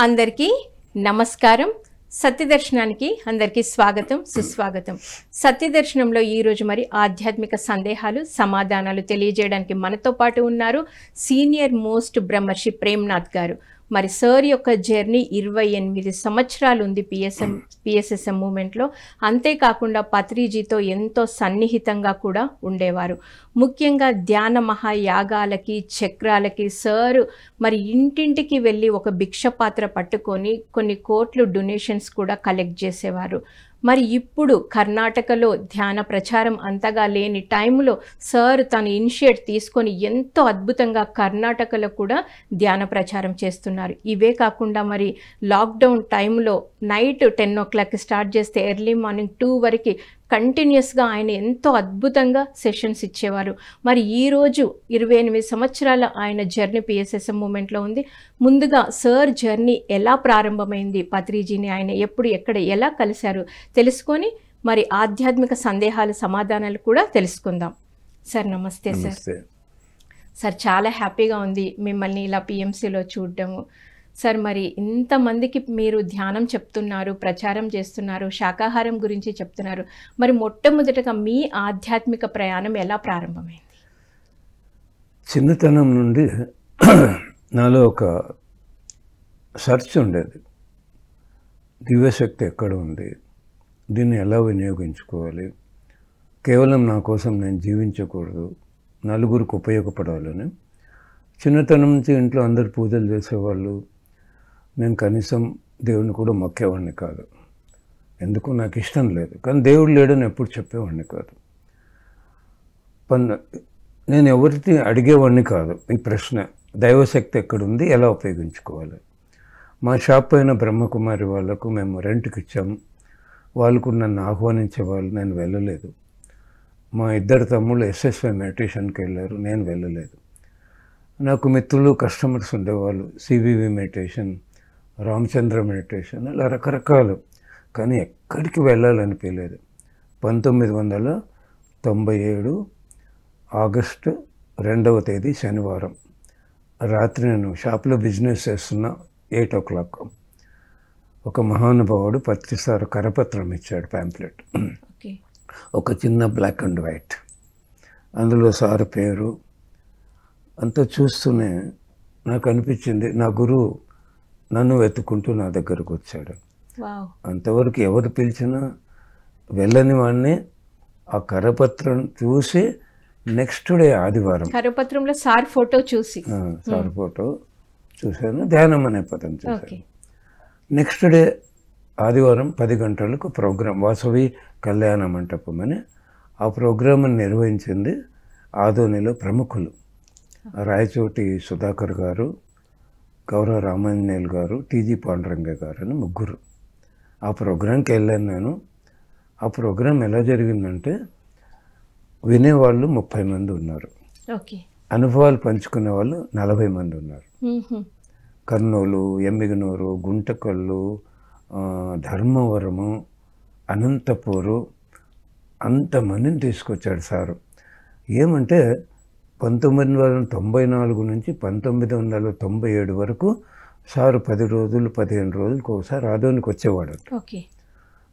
అందరికీ నమస్కారం. సత్యదర్శనానికి అందరికీ స్వాగతం, సుస్వాగతం. సత్యదర్శనంలో ఈరోజు మరి ఆధ్యాత్మిక సందేహాలు సమాధానాలు తెలియజేయడానికి మనతో పాటు ఉన్నారు సీనియర్ మోస్ట్ బ్రహ్మర్షి ప్రేమ్నాథ్ గారు. మరి సార్ యొక్క జర్నీ 28 సంవత్సరాలు ఉంది పిఎస్ఎస్ఎం మూమెంట్లో. అంతేకాకుండా పత్రిజీతో ఎంతో సన్నిహితంగా కూడా ఉండేవారు. ముఖ్యంగా ధ్యాన మహాయాగాలకి చక్రాలకి సార్ మరి ఇంటింటికి వెళ్ళి ఒక భిక్ష పాత్ర పట్టుకొని కొన్ని కోట్లు డొనేషన్స్ కూడా కలెక్ట్ చేసేవారు. మరి ఇప్పుడు కర్ణాటకలో ధ్యాన ప్రచారం అంతగా లేని టైంలో సార్ తను ఇనిషియేట్ తీసుకొని ఎంతో అద్భుతంగా కర్ణాటకలో కూడా ధ్యాన ప్రచారం చేస్తున్నారు. ఇవే కాకుండా మరి లాక్డౌన్ టైంలో నైట్ 10 o'clock స్టార్ట్ చేస్తే ఎర్లీ మార్నింగ్ 2 వరకు కంటిన్యూస్గా ఆయన ఎంతో అద్భుతంగా సెషన్స్ ఇచ్చేవారు. మరి ఈరోజు 28 సంవత్సరాల ఆయన జర్నీ పిఎస్ఎస్ఎం మూమెంట్లో ఉంది. ముందుగా సార్ జర్నీ ఎలా ప్రారంభమైంది, పత్రిజీని ఆయన ఎప్పుడు ఎక్కడ ఎలా కలిశారు తెలుసుకొని మరి ఆధ్యాత్మిక సందేహాలు సమాధానాలు కూడా తెలుసుకుందాం. సార్ నమస్తే. సార్ చాలా హ్యాపీగా ఉంది మిమ్మల్ని ఇలా పిఎంసీలో చూడడము. సార్ మరి ఇంతమందికి మీరు ధ్యానం చెప్తున్నారు, ప్రచారం చేస్తున్నారు, శాకాహారం గురించి చెప్తున్నారు. మరి మొట్టమొదటగా మీ ఆధ్యాత్మిక ప్రయాణం ఎలా ప్రారంభమైంది? చిన్నతనం నుండి నాలో ఒక సర్చ్ ఉండేది. దివ్యశక్తి ఎక్కడ ఉంది, దీన్ని ఎలా వినియోగించుకోవాలి, కేవలం నా కోసం నేను జీవించకూడదు, నలుగురికి ఉపయోగపడాలని. చిన్నతనం నుంచి ఇంట్లో అందరు పూజలు చేసేవాళ్ళు. నేను కనీసం దేవుడిని కూడా మొక్కేవాడిని కాదు. ఎందుకు నాకు ఇష్టం లేదు, కానీ దేవుడు లేడని ఎప్పుడు చెప్పేవాడిని కాదు. నేను ఎవరికి అడిగేవాడిని కాదు ఈ ప్రశ్న, దైవశక్తి ఎక్కడుంది, ఎలా ఉపయోగించుకోవాలి. మా షాప్ పైన బ్రహ్మకుమారి వాళ్ళకు మేము రెంట్కి ఇచ్చాము. వాళ్ళు కూడా నన్ను ఆహ్వానించేవాళ్ళు, నేను వెళ్ళలేదు. మా ఇద్దరు తమ్ముళ్ళు ఎస్ఎస్వై మెడిటేషన్కి వెళ్ళారు, నేను వెళ్ళలేదు. నాకు మిత్రులు కస్టమర్స్ ఉండేవాళ్ళు, సివివి మెడిటేషన్, రామచంద్ర మెడిటేషన్, అలా రకరకాలు. కానీ ఎక్కడికి వెళ్ళాలనిపించలేదు. 1997 ఆగస్టు 2వ తేదీ శనివారం రాత్రి నేను షాప్లో బిజినెస్ చేస్తున్నా. 8 o'clock ఒక మహానుభావుడు పత్రిసారు కరపత్రం ఇచ్చాడు, ప్యాంప్లెట్, ఒక చిన్న బ్లాక్ అండ్ వైట్. అందులో సార్ పేరు అంతా చూస్తూనే నాకు అనిపించింది నా గురువు నన్ను వెతుక్కుంటూ నా దగ్గరకు వచ్చాడు. అంతవరకు ఎవరు పిలిచినా వెళ్ళని వాడిని. ఆ కరపత్రం చూసి నెక్స్ట్ డే ఆదివారం కరపత్రంలో సార్ ఫోటో చూసి సార్ ఫోటో చూశాను, ధ్యానం అనే పదం చూశాను. నెక్స్ట్ డే ఆదివారం 10 గంటలకు ప్రోగ్రాం, వాసవి కళ్యాణ మంటపం అని. ఆ ప్రోగ్రాంని నిర్వహించింది ఆదోనిలో ప్రముఖులు, రాయచోటి సుధాకర్ గారు, గౌరవ రామాంజనేయులు గారు, టీజీ పాండురంగ గారు అని ముగ్గురు. ఆ ప్రోగ్రాంకి వెళ్ళాను నేను. ఆ ప్రోగ్రాం ఎలా జరిగిందంటే వినేవాళ్ళు 30 మంది ఉన్నారు, అనుభవాలు పంచుకునే వాళ్ళు 40 మంది ఉన్నారు. కర్నూలు, ఎమ్మిగనూరు, గుంటకల్లు, ధర్మవరము, అనంతపూరు అంతమందిని తీసుకొచ్చాడు సారు. ఏమంటే 1994 నుంచి 1997 వరకు సారు 10 రోజులు 15 రోజులకు ఒకసారి ఆదోనికి వచ్చేవాడు.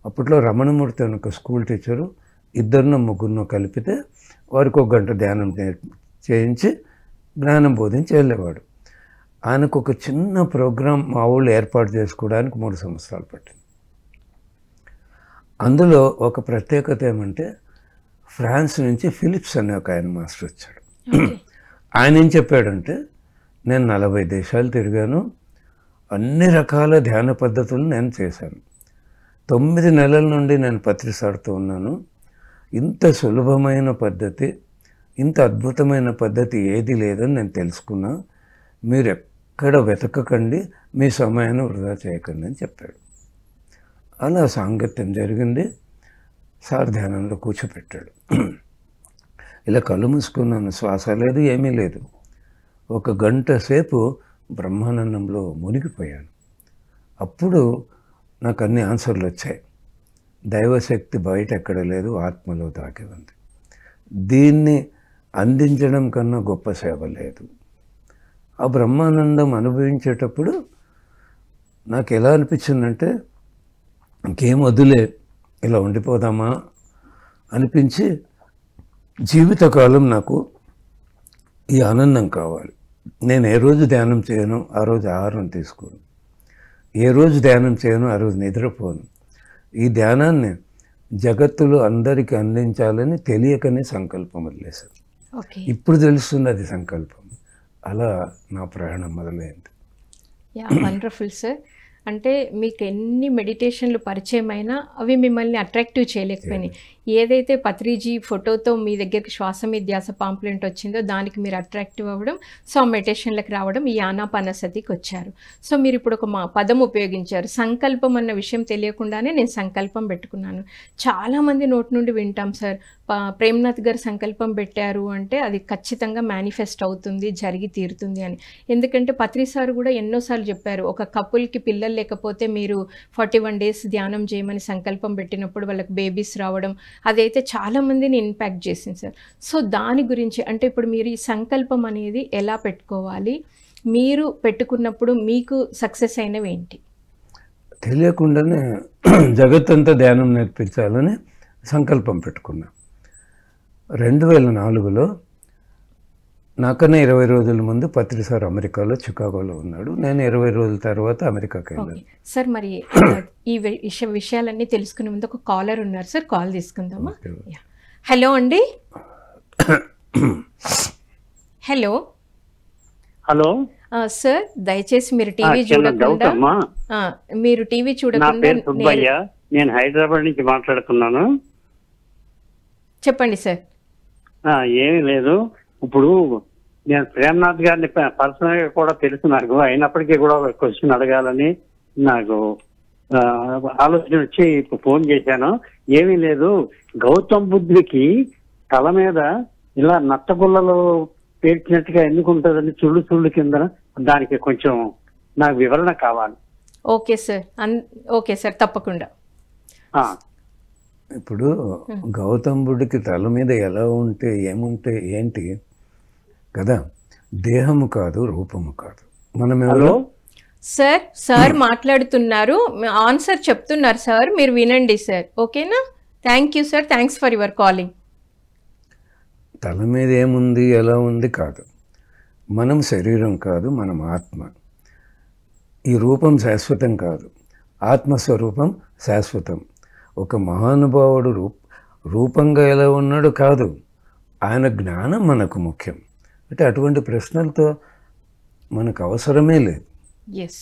అప్పట్లో రమణమూర్తి అని ఒక స్కూల్ టీచరు, 2-3 కలిపితే వారికి 1 గంట ధ్యానం చేయించి జ్ఞానం బోధించి వెళ్ళేవాడు. ఆయనకు ఒక చిన్న ప్రోగ్రాం మా ఊళ్ళో ఏర్పాటు చేసుకోవడానికి 3 సంవత్సరాలు పట్టింది. అందులో ఒక ప్రత్యేకత ఏమంటే ఫ్రాన్స్ నుంచి ఫిలిప్స్ అనే ఒక ఆయన మాస్టర్ వచ్చాడు. ఆయన ఏం చెప్పాడంటే, నేను 40 దేశాలు తిరిగాను, అన్ని రకాల ధ్యాన పద్ధతులు నేను చేశాను, 9 నెలల నుండి నేను పత్రిసాడుతూ ఉన్నాను. ఇంత సులభమైన పద్ధతి, ఇంత అద్భుతమైన పద్ధతి ఏది లేదని నేను తెలుసుకున్నా. మీరు ఎక్కడ వెతకకండి, మీ సమయాన్ని వృధా చేయకండి అని చెప్పాడు. అలా సాంగత్యం జరిగింది. సార్ ధ్యానంలో కూర్చోపెట్టాడు. ఇలా కళ్ళు మూసుకున్నాను, శ్వాస లేదు, ఏమీ లేదు. 1 గంట సేపు బ్రహ్మానందంలో మునిగిపోయాను. అప్పుడు నాకు అన్ని ఆన్సర్లు వచ్చాయి. దైవశక్తి బయట ఎక్కడ లేదు, ఆత్మలో దాగి ఉంది. దీన్ని అందించడం కన్నా గొప్ప సేవ లేదు. ఆ బ్రహ్మానందం అనుభవించేటప్పుడు నాకు ఎలా అనిపించిందంటే ఇంకేం వద్దులే, ఇలా ఉండిపోదామా అనిపించి జీవితకాలం నాకు ఈ ఆనందం కావాలి. నేను ఏ రోజు ధ్యానం చేయను ఆ రోజు ఆహారం తీసుకోను, ఏ రోజు ధ్యానం చేయను ఆ రోజు నిద్రపోను. ఈ ధ్యానాన్ని జగత్తులో అందరికీ అందించాలని తెలియకనే సంకల్పం వదిలేశాను. ఓకే. ఇప్పుడు తెలుస్తుంది అది సంకల్పం. అలా నా ప్రయాణం మొదలైంది. Yeah, wonderful sir. అంటే మీకు ఎన్ని మెడిటేషన్లు పరిచయం అయినా అవి మిమ్మల్ని అట్రాక్టివ్ చేయలేకపోయినాయి. ఏదైతే పత్రిజీ ఫోటోతో మీ దగ్గరికి శ్వాస మీద ధ్యాస పాంప్లెంట్ వచ్చిందో దానికి మీరు అట్రాక్టివ్ అవ్వడం, సో ఆ మెడిటేషన్లకు రావడం, ఈ ఆనాపానసతికి వచ్చారు. సో మీరు ఇప్పుడు ఒక పదం ఉపయోగించారు, సంకల్పం అన్న విషయం తెలియకుండానే నేను సంకల్పం పెట్టుకున్నాను. చాలామంది నోటి నుండి వింటాం సార్, ప్రేమ్నాథ్ గారు సంకల్పం పెట్టారు అంటే అది ఖచ్చితంగా మేనిఫెస్ట్ అవుతుంది, జరిగి తీరుతుంది అని. ఎందుకంటే పత్రి సార్ కూడా ఎన్నోసార్లు చెప్పారు, ఒక కపుల్కి పిల్లలు లేకపోతే మీరు 41 days ధ్యానం చేయమని సంకల్పం పెట్టినప్పుడు వాళ్ళకి బేబీస్ రావడం, అదైతే చాలామందిని ఇంపాక్ట్ చేసింది సార్. సో దాని గురించి అంటే ఇప్పుడు మీరు ఈ సంకల్పం అనేది ఎలా పెట్టుకోవాలి, మీరు పెట్టుకున్నప్పుడు మీకు సక్సెస్ అయినవి ఏంటి? తెలియకుండానే జగత్తంతా ధ్యానం నేర్పించాలని సంకల్పం పెట్టుకున్నా. 2004లో నాకన్నా 20 రోజుల ముందు పత్రి సార్ అమెరికాలో చికాగోలో ఉన్నాడు. నేను 20 రోజుల తర్వాత అమెరికాకి వెళ్ళాను. సార్ మరి ఈ విషయాలన్నీ తెలుసుకునే ముందు ఒక కాలర్ ఉన్నారు సార్, కాల్ తీసుకుందామా? హలో అండి. హలో. హలో సార్, దయచేసి మీరు టీవీ చూడకుండా నేను హైదరాబాద్ నుంచి మాట్లాడుతున్నాను. చెప్పండి సార్. ఏమీ లేదు, ఇప్పుడు నేను ప్రేమ్నాథ్ గారిని పర్సనల్ గా కూడా తెలుసు నాకు, అయినప్పటికీ కూడా ఒక క్వశ్చన్ అడగాలని నాకు ఆలోచన వచ్చి ఇప్పుడు ఫోన్ చేశాను. ఏమీ లేదు, గౌతమ్ బుద్ధుడికి తల మీద ఇలా నత్తగుళ్ళలో పేర్చినట్టుగా ఎందుకు ఉంటుందని చుళ్ళు చుళ్ళు కింద, దానికి కొంచెం నాకు వివరణ కావాలి. ఓకే సార్, ఓకే సార్, తప్పకుండా. ఇప్పుడు గౌతమ్ బుద్ధుడికి తల మీద ఎలా ఉంటే ఏముంటే ఏంటి కదా, దేహము కాదు, రూపము కాదు. మనం ఎవరు సార్? సార్ మాట్లాడుతున్నారు, ఆన్సర్ చెప్తున్నారు సార్, మీరు వినండి సార్. ఓకేనా? Thank you sir, thanks for your calling. తల మీద ఏముంది ఎలా ఉంది కాదు, మనం శరీరం కాదు, మనం ఆత్మ. ఈ రూపం శాశ్వతం కాదు, ఆత్మస్వరూపం శాశ్వతం. ఒక మహానుభావుడు రూపంగా ఎలా ఉన్నాడు కాదు, ఆయన జ్ఞానం మనకు ముఖ్యం. అంటే అటువంటి ప్రశ్నలతో మనకు అవసరమే లేదు. ఎస్,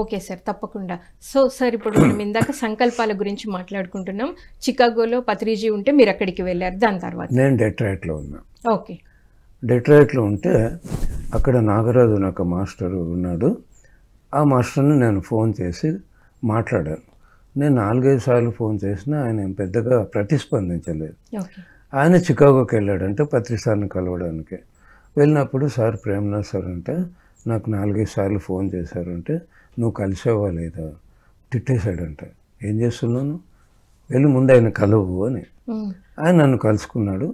ఓకే సార్, తప్పకుండా. సో సార్, ఇప్పుడు మనం ఇందాక సంకల్పాల గురించి మాట్లాడుకుంటున్నాం. చికాగోలో పత్రిజీ ఉంటే మీరు అక్కడికి వెళ్ళారు, దాని తర్వాత నేను డెట్రాయిట్లో ఉన్నా. ఓకే. డెట్రాయిట్లో ఉంటే అక్కడ నాగరాజు నాకు మాస్టరు ఉన్నాడు. ఆ మాస్టర్ని నేను ఫోన్ చేసి మాట్లాడాను. నేను 4-5 సార్లు ఫోన్ చేసినా ఆయన పెద్దగా ప్రతిస్పందించలేదు. ఆయన చికాగోకి వెళ్ళాడంటే పత్రి సార్ని కలవడానికి. వెళ్ళినప్పుడు సార్ ప్రేమ్నాథ్ సార్ అంటే నాకు 4-5 సార్లు ఫోన్ చేశారంటే నువ్వు కలిసావా లేదా, తిట్టేశాడంట. ఏం చేస్తున్నాను, వెళ్ళి ముందు ఆయన కలవు అని. ఆయన నన్ను కలుసుకున్నాడు.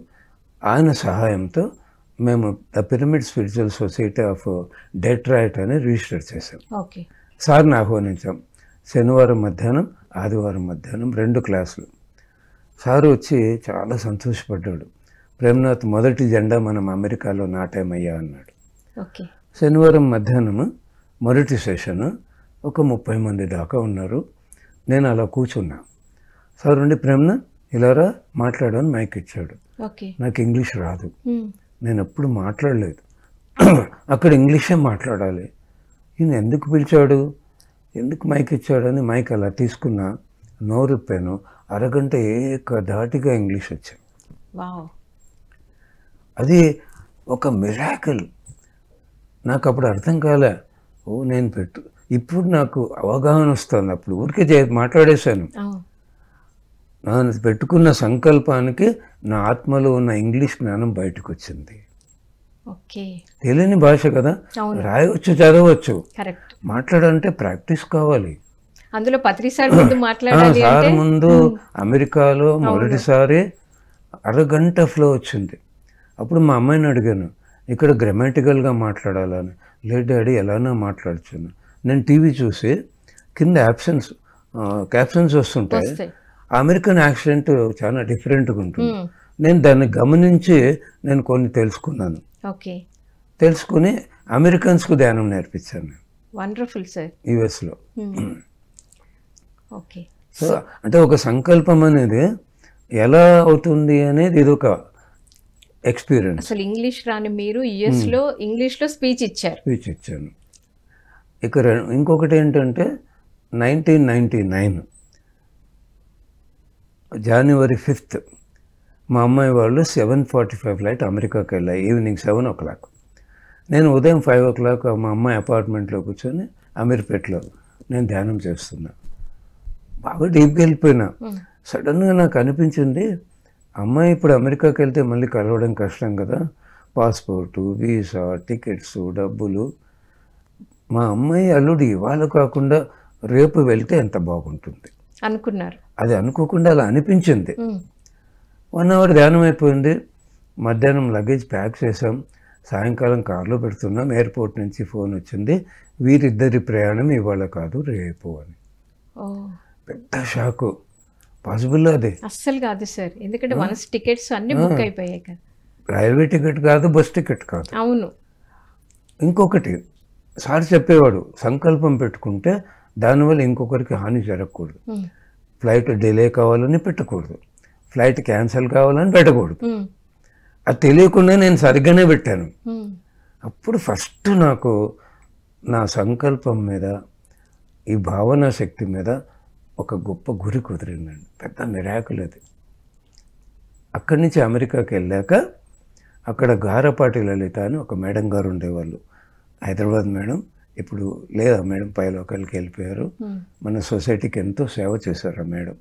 ఆయన సహాయంతో మేము the pyramid spiritual society of Detroit అని రిజిస్టర్ చేశాం. సార్ని ఆహ్వానించాం. శనివారం మధ్యాహ్నం, ఆదివారం మధ్యాహ్నం 2 క్లాసులు. సారు వచ్చి చాలా సంతోషపడ్డాడు. ప్రేమ్నాథ్ మొదటి జెండా మనం అమెరికాలో నాటామయ్యా అన్నాడు. శనివారం మధ్యాహ్నం మొదటి సెషన్, ఒక 30 మంది దాకా ఉన్నారు. నేను అలా కూర్చున్నా. సార్ ఉండి ప్రేమ్నాథ్ ఇలారా మాట్లాడని మైక్ ఇచ్చాడు. నాకు ఇంగ్లీష్ రాదు, నేను ఎప్పుడు మాట్లాడలేదు. అక్కడ ఇంగ్లీషే మాట్లాడాలి. ఈయన ఎందుకు పిలిచాడు, ఎందుకు మైక్ ఇచ్చాడని మైక్ అలా తీసుకున్నా, నోరుప్పాను. అరగంట ఏకధాటిగా ఇంగ్లీష్ వచ్చాను. అది ఒక మిరాకిల్. నాకు అప్పుడు అర్థం కాలే. నేను ఇప్పుడు నాకు అవగాహన వస్తుంది. అప్పుడు ఊరికే మాట్లాడేశాను. నేను పెట్టుకున్న సంకల్పానికి నా ఆత్మలో ఉన్న ఇంగ్లీష్ జ్ఞానం బయటకు వచ్చింది. తెలియని భాష కదా, రాయవచ్చు, చదవచ్చు. మాట్లాడాలంటే ప్రాక్టీస్ కావాలి. అందులో పత్రి సార్ ముందు మాట్లాడాలి. సార్ ముందు అమెరికాలో మొదటిసారి అరగంట ఫ్లో వచ్చింది. అప్పుడు మా అమ్మాయిని అడిగాను, ఇక్కడ గ్రామాటికల్గా మాట్లాడాలని. లేదు డాడీ, ఎలానో మాట్లాడుచున్నా. నేను టీవీ చూసి కింద క్యాప్షన్స్ వస్తుంటాయి, అమెరికన్ యాక్సెంట్ చాలా డిఫరెంట్గా ఉంటుంది. నేను దాన్ని గమనించి నేను కొన్ని తెలుసుకున్నాను. తెలుసుకుని అమెరికన్స్కు ధ్యానం నేర్పించాను నేను. Wonderful sir. యుఎస్లో. సో అంటే ఒక సంకల్పం అనేది ఎలా అవుతుంది అనేది ఇది ఒక ఎక్స్పీరియన్స్. అసలు ఇంగ్లీష్ రాని మీరు యుఎస్లో ఇంగ్లీష్లో స్పీచ్ ఇచ్చాను. ఇక ఇంకొకటి ఏంటంటే 1999 జనవరి 5th మా అమ్మాయి వాళ్ళు 7:45 ఫ్లైట్ అమెరికాకి వెళ్ళాయి. Evening 7 o'clock. నేను ఉదయం 5 o'clock మా అమ్మాయి అపార్ట్మెంట్లో కూర్చొని అమీర్పేటలో నేను ధ్యానం చేస్తున్నా. బాగా డీప్గా వెళ్ళిపోయినా. సడన్గా నాకు అనిపించింది, అమ్మాయి ఇప్పుడు అమెరికాకి వెళ్తే మళ్ళీ కలవడం కష్టం కదా, పాస్పోర్టు, వీసా, టికెట్స్, డబ్బులు. మా అమ్మాయి అల్లుడు ఇవాళ కాకుండా రేపు వెళ్తే ఎంత బాగుంటుంది అనుకున్నారు. అది అనుకోకుండా అలా అనిపించింది. 1 hour ధ్యానం అయిపోయింది. మధ్యాహ్నం లగేజ్ ప్యాక్ చేసాం. సాయంకాలం కారులో పెడుతున్నాం. ఎయిర్పోర్ట్ నుంచి ఫోన్ వచ్చింది, వీరిద్దరి ప్రయాణం ఇవాళ కాదు రేపు అని. పెద్ద షాకు. పాసిబుల్ అది అస్సలు కాదు సార్, ఎందుకంటే వన్స్ టికెట్స్ అన్ని బుక్ అయిపోయాయి కదా. రైల్వే టికెట్ కాదు, బస్ టికెట్ కాదు. అవును. ఇంకొకటి సార్ చెప్పేవాడు, సంకల్పం పెట్టుకుంటే దానివల్ల ఇంకొకరికి హాని జరగకూడదు. ఫ్లైట్ డిలే కావాలని పెట్టకూడదు, ఫ్లైట్ క్యాన్సిల్ కావాలని పెట్టకూడదు. అది తెలియకుండా నేను సరిగ్గానే పెట్టాను. అప్పుడు ఫస్ట్ నాకు నా సంకల్పం మీద, ఈ భావనా శక్తి మీద ఒక గొప్ప గురి కుదిరిందండి. పెద్ద మిరాకిల్ అది. అక్కడి నుంచి అమెరికాకి వెళ్ళాక అక్కడ గారపాటి లలిత అని ఒక మేడం గారు ఉండేవాళ్ళు. హైదరాబాద్ మేడం. ఇప్పుడు లేదా మేడం పైలోకల్కి వెళ్ళిపోయారు. మన సొసైటీకి ఎంతో సేవ చేశారు ఆ మేడం.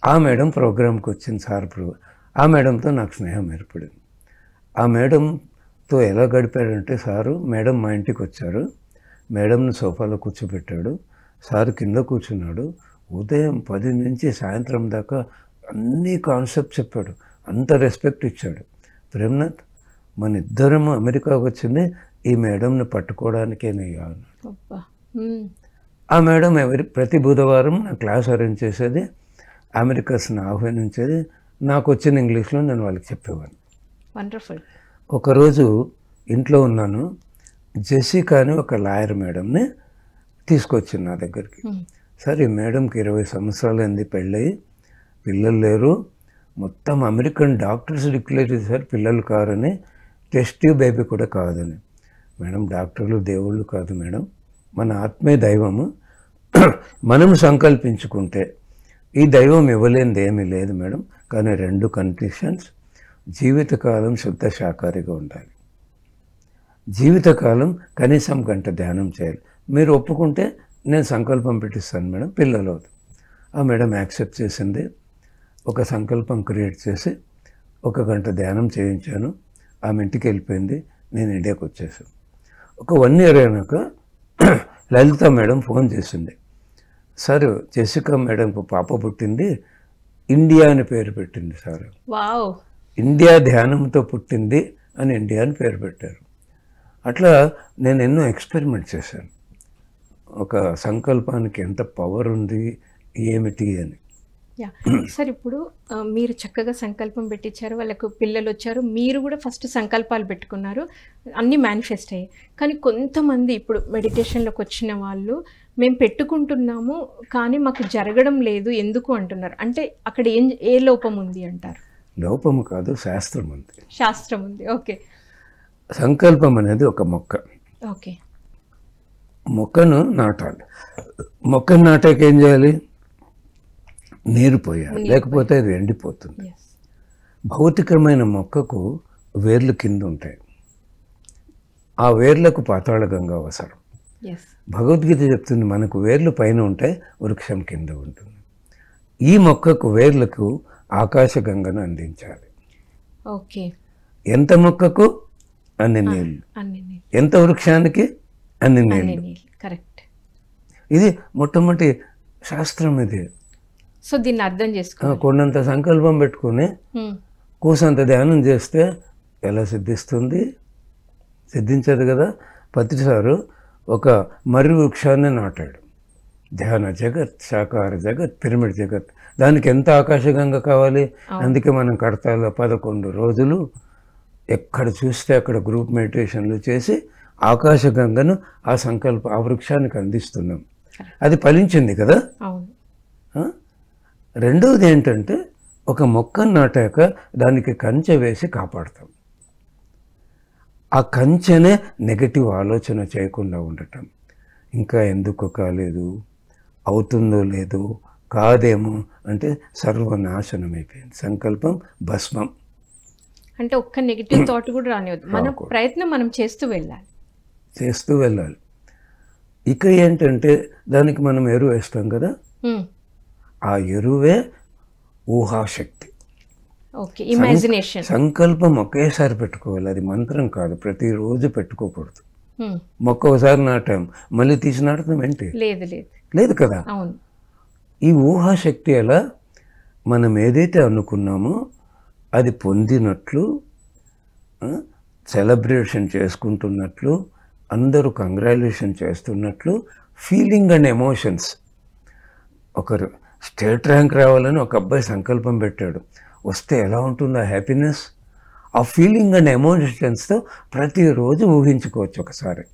ఆ మేడం ప్రోగ్రామ్కి వచ్చింది సార్. ఆ మేడంతో నాకు స్నేహం ఏర్పడింది. ఆ మేడంతో ఎలా గడిపాడంటే, సారు మేడం మా ఇంటికి వచ్చారు. మేడంని సోఫాలో కూర్చోబెట్టాడు. సారు కింద కూర్చున్నాడు. ఉదయం 10 నుంచి సాయంత్రం దాకా అన్ని కాన్సెప్ట్ చెప్పాడు. అంత రెస్పెక్ట్ ఇచ్చాడు. ప్రేమ్నాథ్, మన ఇద్దరము అమెరికాకు వచ్చింది ఈ మేడంని పట్టుకోవడానికే అన్నాడు. ఆ మేడం ప్రతి బుధవారం నా క్లాస్ అరేంజ్ చేసేది, అమెరికన్స్ని ఆహ్వానించేది. నాకు వచ్చిన ఇంగ్లీష్లో నేను వాళ్ళకి చెప్పేవాడిని. వండర్ఫుల్. ఒకరోజు ఇంట్లో ఉన్నాను. జెసికా అని ఒక లాయర్ మేడంని తీసుకొచ్చింది నా దగ్గరికి. సార్, ఈ మేడంకి 20 సంవత్సరాలు అయింది పెళ్ళయి, పిల్లలు లేరు. మొత్తం అమెరికన్ డాక్టర్స్ డిక్లేర్ చేశారు పిల్లలు కారని, టెస్ట్ ట్యూబ్ బేబీ కూడా కాదని. మేడం, డాక్టర్లు దేవుళ్ళు కాదు మేడం, మన ఆత్మే దైవము. మనం సంకల్పించుకుంటే ఈ దైవం ఇవ్వలేనిది ఏమీ లేదు మేడం. కానీ 2 కండిషన్స్. జీవితకాలం శుద్ధ శాకాహారిగా ఉండాలి, జీవితకాలం కనీసం 1 గంట ధ్యానం చేయాలి. మీరు ఒప్పుకుంటే నేను సంకల్పం పెట్టిస్తాను మేడం, పిల్లలు అవుతుంది. ఆ మేడం యాక్సెప్ట్ చేసింది. ఒక సంకల్పం క్రియేట్ చేసి 1 గంట ధ్యానం చేయించాను. ఆమె ఇంటికి వెళ్ళిపోయింది. నేను ఇండియాకి వచ్చేసాను. ఒక 1 year అయినాక లలిత మేడం ఫోన్ చేసింది. సార్, జెసికా మేడంకు పాప పుట్టింది, ఇండియా అని పేరు పెట్టింది సార్. వావ్. ఇండియా ధ్యానంతో పుట్టింది అని ఇండియా అని పేరు పెట్టారు. అట్లా నేను ఎన్నో ఎక్స్పెరిమెంట్ చేశాను. ఒక సంకల్పానికి ఎంత పవర్ ఉంది ఏమిటి అని. సార్, ఇప్పుడు మీరు చక్కగా సంకల్పం పెట్టించారు, వాళ్ళకు పిల్లలు వచ్చారు, మీరు కూడా ఫస్ట్ సంకల్పాలు పెట్టుకున్నారు, అన్నీ మేనిఫెస్ట్ అయ్యాయి. కానీ కొంతమంది ఇప్పుడు మెడిటేషన్లోకి వచ్చిన వాళ్ళు, మేము పెట్టుకుంటున్నాము కానీ మాకు జరగడం లేదు ఎందుకు అంటున్నారు. అంటే అక్కడ ఏ లోపం ఉంది అంటారు? లోపము కాదు, శాస్త్రం ఉంది. శాస్త్రం ఉంది. ఓకే. సంకల్పం అనేది ఒక మొక్క. ఓకే. మొక్కను నాటాలి. మొక్కను నాటాక ఏం చేయాలి? నీరు పోయాలి, లేకపోతే అది ఎండిపోతుంది. భౌతికమైన మొక్కకు వేర్లు కింద ఉంటాయి. ఆ వేర్లకు పాతాళ గంగ అవసరం. భగవద్గీత చెప్తుంది మనకు వేర్లు పైన ఉంటాయి, వృక్షం కింద ఉంటుంది. ఈ మొక్కకు వేర్లకు ఆకాశ గంగను అందించాలి. ఓకే. ఎంత మొక్కకు అన్ని నీళ్ళు, ఎంత వృక్షానికి అన్ని నీళ్ళు. కరెక్ట్. ఇది మొట్టమొదటి శాస్త్రం ఇది. సో దీన్ని అర్థం చేసుకో. కొండంత సంకల్పం పెట్టుకుని కూసంత ధ్యానం చేస్తే ఎలా సిద్ధిస్తుంది? సిద్ధించదు కదా. పత్రి సారు ఒక మర్రి వృక్షాన్ని నాటాడు. ధ్యాన జగత్, సాకార జగత్, పిరమిడ్ జగత్. దానికి ఎంత ఆకాశగంగా కావాలి. అందుకే మనం కడతాలో 11 రోజులు ఎక్కడ చూస్తే అక్కడ గ్రూప్ మెడిటేషన్లు చేసి ఆకాశగంగను ఆ వృక్షానికి అందిస్తున్నాం. అది ఫలించింది కదా. రెండవది ఏంటంటే ఒక మొక్కను నాటాక దానికి కంచె వేసి కాపాడతాం. ఆ కంచెనే నెగటివ్ ఆలోచన చేయకుండా ఉండటం. ఇంకా ఎందుకు కాలేదు, అవుతుందో లేదో, కాదేమో అంటే సర్వనాశనం అయిపోయింది. సంకల్పం భస్మం. అంటే ఒక్క నెగిటివ్ థాట్ కూడా రానివద్దు. మన ప్రయత్నం మనం చేస్తూ వెళ్ళాలి. ఇక ఏంటంటే దానికి మనం ఎరువు వేస్తాం కదా, ఆ ఎరువే ఊహాశక్తి. ఇమాజినేషన్. సంకల్పం ఒకేసారి పెట్టుకోవాలి, అది మంత్రం కాదు. ప్రతిరోజు పెట్టుకోకూడదు. మొక్క ఒకసారి నాటాం, మళ్ళీ తీసి నాటడం ఏంటి? లేదు కదా. ఈ ఊహాశక్తి ఎలా మనం ఏదైతే అనుకున్నామో అది పొందినట్లు, సెలబ్రేషన్ చేసుకుంటున్నట్లు, అందరూ కంగ్రాచులేషన్ చేస్తున్నట్లు ఫీలింగ్ అండ్ ఎమోషన్స్. ఒకరు స్టేట్ ర్యాంక్ రావాలని ఒక అబ్బాయి సంకల్పం పెట్టాడు. వస్తే ఎలా ఉంటుంది ఆ హ్యాపీనెస్? ఆ ఫీలింగ్ అండ్ ఎమోషన్స్తో ప్రతిరోజు ఊహించుకోవచ్చు ఒకసారి.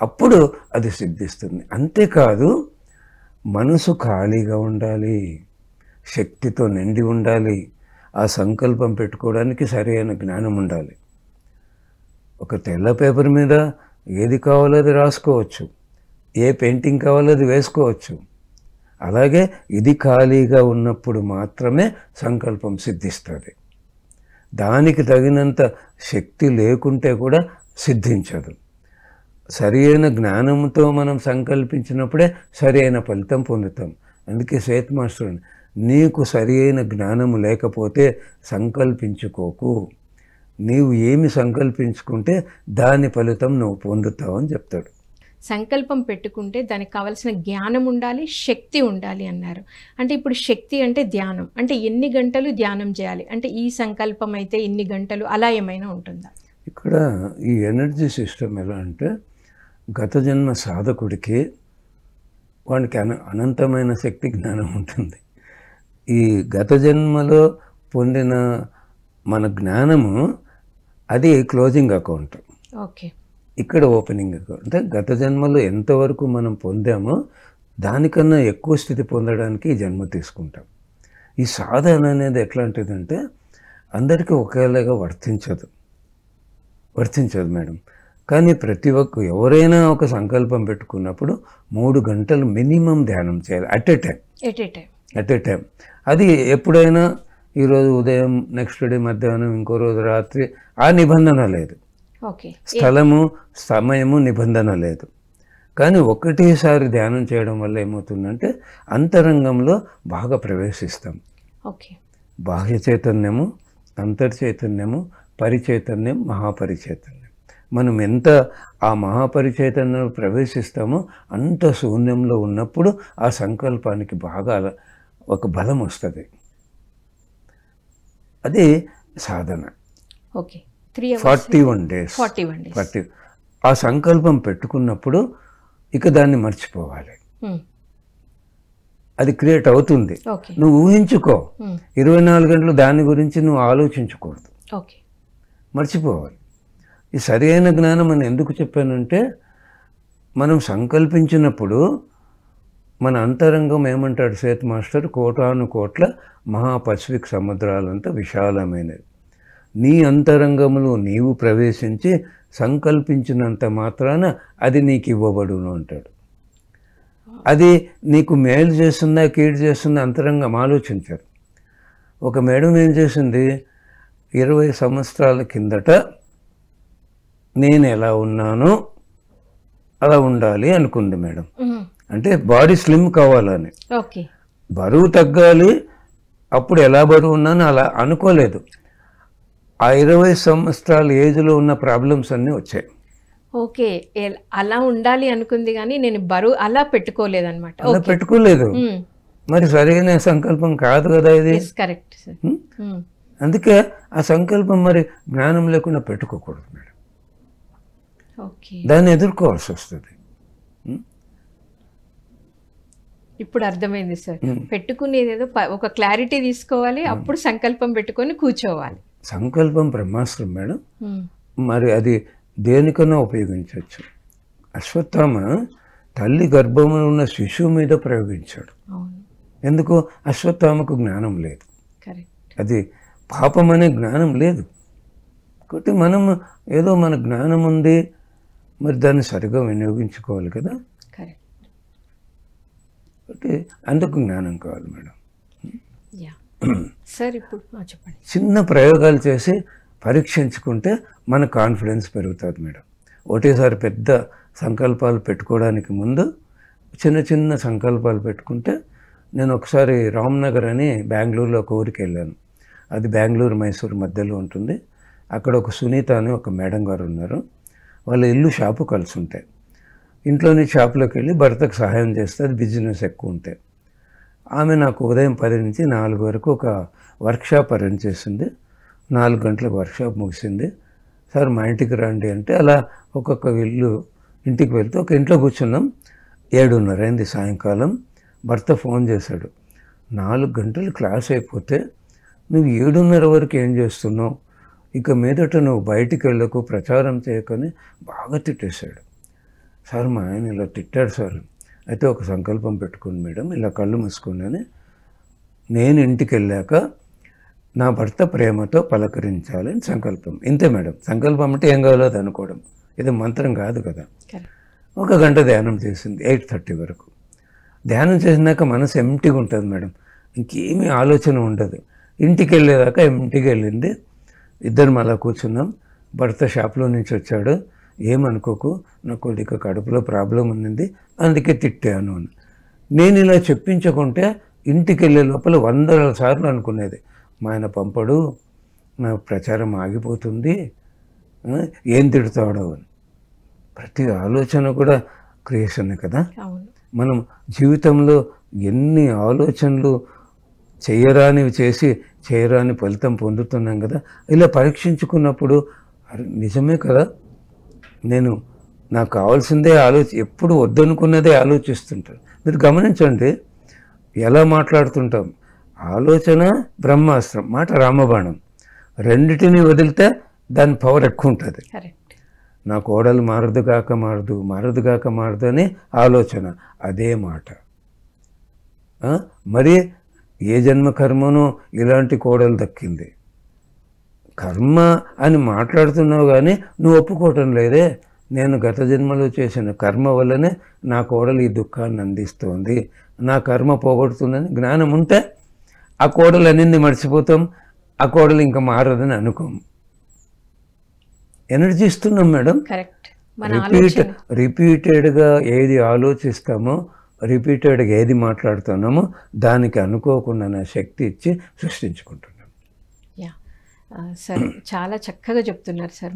అప్పుడు అది సిద్ధిస్తుంది. అంతేకాదు మనసు ఖాళీగా ఉండాలి, శక్తితో నిండి ఉండాలి. ఆ సంకల్పం పెట్టుకోవడానికి సరైన జ్ఞానం ఉండాలి. ఒక తెల్ల పేపర్ మీద ఏది కావాలో అది రాసుకోవచ్చు, ఏ పెయింటింగ్ కావాలో అది వేసుకోవచ్చు. అలాగే ఇది ఖాళీగా ఉన్నప్పుడు మాత్రమే సంకల్పం సిద్ధిస్తుంది. దానికి తగినంత శక్తి లేకుంటే కూడా సిద్ధించదు. సరి అయిన జ్ఞానంతో మనం సంకల్పించినప్పుడే సరి అయిన ఫలితం పొందుతాం. అందుకే శ్వేత మాస్టర్ నీకు సరి అయిన జ్ఞానము లేకపోతే సంకల్పించుకోకు. నీవు ఏమి సంకల్పించుకుంటే దాని ఫలితం నువ్వు పొందుతావు అని చెప్తాడు. సంకల్పం పెట్టుకుంటే దానికి కావాల్సిన జ్ఞానం ఉండాలి, శక్తి ఉండాలి అన్నారు. అంటే ఇప్పుడు శక్తి అంటే ధ్యానం. అంటే ఎన్ని గంటలు ధ్యానం చేయాలి? అంటే ఈ సంకల్పం అయితే ఇన్ని గంటలు, అలా ఏమైనా ఉంటుందా? ఇక్కడ ఈ ఎనర్జీ సిస్టమ్ ఎలా అంటే గత జన్మ సాధకుడికి వానికి అనంతమైన శక్తి జ్ఞానం ఉంటుంది. ఈ గత జన్మలో పొందిన మన జ్ఞానము అది క్లోజింగ్ అకౌంట్. ఇక్కడ ఓపెనింగ్ అకౌంట్. అంటే గత జన్మలో ఎంతవరకు మనం పొందామో దానికన్నా ఎక్కువ స్థితి పొందడానికి ఈ జన్మ తీసుకుంటాం. ఈ సాధన అనేది ఎట్లాంటిదంటే అందరికీ ఒకేలాగా వర్తించదు మేడం. కానీ ప్రతి ఒక్క ఎవరైనా ఒక సంకల్పం పెట్టుకున్నప్పుడు 3 గంటలు మినిమం ధ్యానం చేయాలి అట్ ఏ టైం. అది ఎప్పుడైనా ఈరోజు ఉదయం, నెక్స్ట్ డే మధ్యాహ్నం, ఇంకో రోజు రాత్రి, ఆ నిబంధన లేదు. స్థలము, సమయము నిబంధన లేదు. కానీ ఒకటేసారి ధ్యానం చేయడం వల్ల ఏమవుతుందంటే అంతరంగంలో బాగా ప్రవేశిస్తాం. బాహ్య చైతన్యము, అంతర్చైతన్యము, పరిచైతన్యం, మహాపరిచైతన్యం. మనం ఎంత ఆ మహాపరిచైతన్యంలో ప్రవేశిస్తామో అంత శూన్యంలో ఉన్నప్పుడు ఆ సంకల్పానికి బాగా ఒక బలం వస్తుంది. అది సాధన. 41 days. ఆ సంకల్పం పెట్టుకున్నప్పుడు ఇక దాన్ని మర్చిపోవాలి. అది క్రియేట్ అవుతుంది. నువ్వు ఊహించుకో, 24 గంటలు దాని గురించి నువ్వు ఆలోచించకూడదు, మర్చిపోవాలి. ఈ సరి అయిన జ్ఞానం అని ఎందుకు చెప్పానంటే మనం సంకల్పించినప్పుడు మన అంతరంగం ఏమంటాడు శ్వేత మాస్టర్, కోటాను కోట్ల మహాపసిఫిక్ సముద్రాలంత విశాలమైనది. నీ అంతరంగంలో నీవు ప్రవేశించి సంకల్పించినంత మాత్రాన అది నీకు ఇవ్వబడును అంటాడు. అది నీకు మేలు చేస్తుందా కీడు చేస్తుందా అంతరంగం ఆలోచించారు. ఒక మేడం ఏం చేసింది, 20 సంవత్సరాల కిందట నేను ఎలా ఉన్నానో అలా ఉండాలి అనుకుంది మేడం. అంటే బాడీ స్లిమ్ కావాలని, బరువు తగ్గాలి, అప్పుడు ఎలా బరువు ఉన్నానో అలా అనుకోలేదు. ఆ 20 సంవత్సరాల ఏజ్లో ఉన్న ప్రాబ్లమ్స్ అన్నీ వచ్చాయి. అలా ఉండాలి అనుకుంది కానీ నేను బరువు అలా పెట్టుకోలేదన్నమాట. అలా పెట్టుకోలేదు, మరి సరైన సంకల్పం కాదు కదా ఇది. కరెక్ట్. అందుకే ఆ సంకల్పం మరి జ్ఞానం లేకుండా పెట్టుకోకూడదు మేడం. ఓకే, దాన్ని ఎదుర్కోవాల్సి వస్తుంది. ఇప్పుడు అర్థమైంది సార్. పెట్టుకునేది ఏదో ఒక క్లారిటీ తీసుకోవాలి, అప్పుడు సంకల్పం పెట్టుకొని కూర్చోవాలి. సంకల్పం బ్రహ్మాస్త్రం మేడం. మరి అది దేనికన్నా ఉపయోగించవచ్చు. అశ్వత్థామ తల్లి గర్భంలో ఉన్న శిశువు మీద ప్రయోగించాడు. ఎందుకు? అశ్వత్థామకు జ్ఞానం లేదు, అది పాపం అనే జ్ఞానం లేదు. కాబట్టి మనం ఏదో మన జ్ఞానం ఉంది, మరి దాన్ని సరిగా వినియోగించుకోవాలి కదా. కాబట్టి అందుకు జ్ఞానం కావాలి మేడం. సార్ ఇప్పుడు చెప్పండి. చిన్న ప్రయోగాలు చేసి పరీక్షించుకుంటే మన కాన్ఫిడెన్స్ పెరుగుతుంది మేడం. ఒకటేసారి పెద్ద సంకల్పాలు పెట్టుకోవడానికి ముందు చిన్న చిన్న సంకల్పాలు పెట్టుకుంటే, నేను ఒకసారి రామ్నగర్ అని బెంగళూరులో ఒక ఊరికి వెళ్ళాను. అది బెంగళూరు మైసూరు మధ్యలో ఉంటుంది. అక్కడ ఒక సునీత అని ఒక మేడం గారు ఉన్నారు. వాళ్ళ ఇల్లు షాపు కలిసి ఉంటాయి. ఇంట్లోని షాపులోకి వెళ్ళి భర్తకు సహాయం చేస్తే అది బిజినెస్ ఎక్కువ ఉంటాయి. ఆమె నాకు ఉదయం 10 నుంచి 4 వరకు ఒక వర్క్షాప్ అరేంజ్ చేసింది. 4 గంటలకు వర్క్షాప్ ముగిసింది. సార్ మా ఇంటికి రండి అంటే అలా ఒక్కొక్క ఇంటికి వెళ్తే ఒక ఇంట్లో కూర్చున్నాం. 7:30 అయింది సాయంకాలం. భర్త ఫోన్ చేశాడు, 4 గంటలు క్లాస్ అయిపోతే నువ్వు 7:30 వరకు ఏం చేస్తున్నావు, ఇక మీదట నువ్వు బయటికి వెళ్ళకు, ప్రచారం చేయకని బాగా తిట్టేశాడు. సార్ మా ఆయన ఇలా తిట్టాడు సార్. అయితే ఒక సంకల్పం పెట్టుకోండి మేడం, ఇలా కళ్ళు మూసుకున్నాను, నేను ఇంటికి వెళ్ళాక నా భర్త ప్రేమతో పలకరించాలని సంకల్పం. ఇంతే మేడం. సంకల్పం అంటే ఏం కావాలో అది అనుకోవడం, ఇది మంత్రం కాదు కదా. 1 గంట ధ్యానం చేసింది 8:30 వరకు. ధ్యానం చేసినాక మనసు ఎంటీగా ఉంటుంది మేడం, ఇంకేమీ ఆలోచన ఉండదు. ఇంటికి వెళ్ళేదాకా ఎంటీగా వెళ్ళింది. ఇద్దరు అలా కూర్చున్నాం. భర్త షాప్లో నుంచి వచ్చాడు, ఏమనుకోకు నాకు కొద్దిగా కడుపులో ప్రాబ్లం ఉంది అందుకే తిట్టాను అని. నేను ఇలా చెప్పించకుంటే ఇంటికి వెళ్ళే లోపల 100 సార్లు అనుకునేది, మా ఆయన పంపడు, నా ప్రచారం ఆగిపోతుంది, ఏం తిడతాడో అని. ప్రతి ఆలోచన కూడా క్రియేషనే కదా. మనం జీవితంలో ఎన్ని ఆలోచనలు చేయరానివి చేసి చేయరాని ఫలితం పొందుతున్నాం కదా. ఇలా పరీక్షించుకున్నప్పుడు నిజమే కదా, నేను నాకు కావాల్సిందే ఎప్పుడు వద్దనుకున్నదే ఆలోచిస్తుంటాను. మీరు గమనించండి ఎలా మాట్లాడుతుంటాం. ఆలోచన బ్రహ్మాస్త్రం, మాట రామబాణం. రెండిటిని వదిలితే దాని పవర్ ఎక్కువ ఉంటుంది. నా కోడలు మారదు కాక మారదు, మారదు కాక మారదు అని ఆలోచన, అదే మాట. మరి ఏ జన్మ కర్మనో ఇలాంటి కోడలు దక్కింది. కర్మ అని మాట్లాడుతున్నావు కానీ నువ్వు ఒప్పుకోవటం లేదే. నేను గత జన్మలో చేసిన కర్మ వల్లనే నా కోడలు ఈ దుఃఖాన్ని అందిస్తోంది, నా కర్మ పోగొడుతుందని జ్ఞానం ఉంటే ఆ కోడలు అన్నింది మర్చిపోతాం, ఆ కోడలు ఇంకా మారదని అనుకోము. ఎనర్జీ ఇస్తున్నాం మేడం. రిపీటెడ్గా ఏది ఆలోచిస్తామో, రిపీటెడ్గా ఏది మాట్లాడుతున్నామో దానికి అనుకోకుండా నా శక్తి ఇచ్చి సృష్టించుకుంటున్నాం. సార్ చాలా చక్కగా చెప్తున్నారు సార్.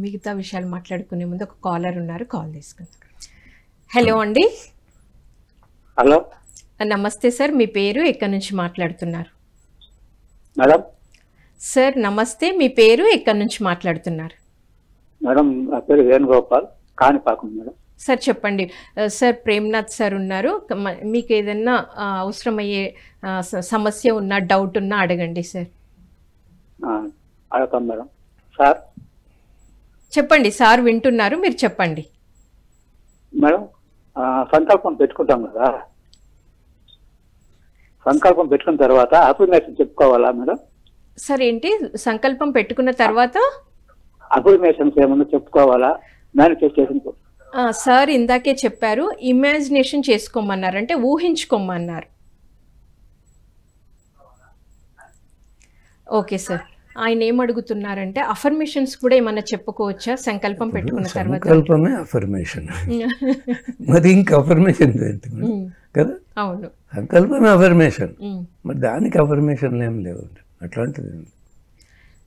మిగతా విషయాలు మాట్లాడుకునే ముందు ఒక కాలర్ ఉన్నారు, కాల్ తీసుకుందాం. హలో అండి. హలో నమస్తే సార్, మీ పేరు ఎక్కడి నుంచి మాట్లాడుతున్నారు? మేడం సార్ నమస్తే, మీ పేరు ఎక్కడి నుంచి మాట్లాడుతున్నారు? మేడం నా పేరు వేణుగోపాల్, కాణిపాకం మేడం. సార్ చెప్పండి. సార్ ప్రేమ్నాథ్ సార్ ఉన్నారు, మీకు ఏదైనా అవసరమయ్యే సమస్య ఉన్నా, డౌట్ ఉన్నా అడగండి సార్. అడగతాం మేడం. సార్ చెప్పండి, సార్ వింటున్నారు, మీరు చెప్పండి. మేడం సంకల్పం పెట్టుకుంటాం కదా, సంకల్పం పెట్టుకున్న తర్వాత అఫర్మేషన్ చెప్పుకోవాలా మేడం? సార్ ఏంటి సంకల్పం పెట్టుకున్న తర్వాత అఫర్మేషన్స్ ఏమన్నా చెప్పుకోవాలా? మేనిఫెస్టేషన్ సార్ ఇందాకే చెప్పారు, ఇమాజినేషన్ చేసుకోమన్నారు, అంటే ఊహించుకోమన్నారు. ఓకే సార్, ఆయన ఏం అడుగుతున్నారంటే అఫర్మేషన్స్ కూడా ఏమన్నా చెప్పుకోవచ్చా సంకల్పం పెట్టుకున్న తర్వాత? సంకల్పమే అఫర్మేషన్, మరి ఇంకా అఫర్మేషన్ కదా. అవును, సంకల్పమే అఫర్మేషన్, మరి దానికి అఫర్మేషన్లు ఏం లేవు అట్లాంటిది.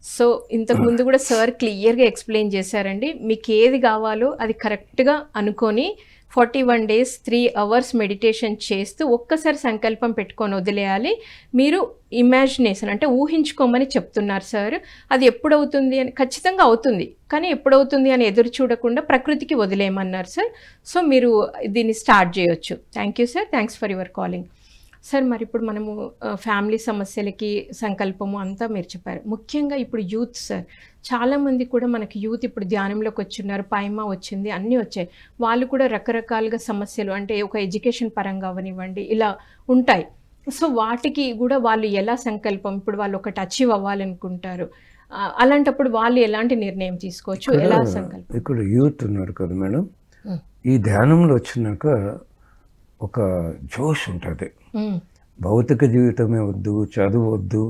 సో ఇంతకు ముందు కూడా సార్ క్లియర్గా ఎక్స్ప్లెయిన్ చేశారండి. మీకు ఏది కావాలో అది కరెక్ట్గా అనుకొని 41 days 3 hours మెడిటేషన్ చేస్తూ ఒక్కసారి సంకల్పం పెట్టుకొని వదిలేయాలి. మీరు ఇమాజినేషన్ అంటే ఊహించుకోమని చెప్తున్నారు సార్. అది ఎప్పుడవుతుంది అని ఖచ్చితంగా అవుతుంది, కానీ ఎప్పుడవుతుంది అని ఎదురు చూడకుండా ప్రకృతికి వదిలేయమన్నారు సార్. సో మీరు దీన్ని స్టార్ట్ చేయొచ్చు. Thank you sir, thanks for your calling. Sir మరి ఇప్పుడు మనము ఫ్యామిలీ సమస్యలకి సంకల్పము అంతా మీరు చెప్పారు. ముఖ్యంగా ఇప్పుడు యూత్ సార్, చాలామంది కూడా మనకి యూత్ ఇప్పుడు ధ్యానంలోకి వచ్చిన్నారు, పైమా వచ్చింది, అన్నీ వచ్చాయి. వాళ్ళు కూడా రకరకాలుగా సమస్యలు అంటే ఒక ఎడ్యుకేషన్ పరంగా అవనివ్వండి ఇలా ఉంటాయి. సో వాటికి కూడా వాళ్ళు ఎలా సంకల్పం, ఇప్పుడు వాళ్ళు ఒకటి అచీవ్ అవ్వాలనుకుంటారు, అలాంటప్పుడు వాళ్ళు ఎలాంటి నిర్ణయం తీసుకోవచ్చు, ఎలా సంకల్పం? ఇక్కడ యూత్ ఉన్నారు కదా మేడం, ఈ ధ్యానంలో వచ్చినాక ఒక జోష్ ఉంటుంది. భౌతిక జీవితమే వద్దు, చదువు వద్దు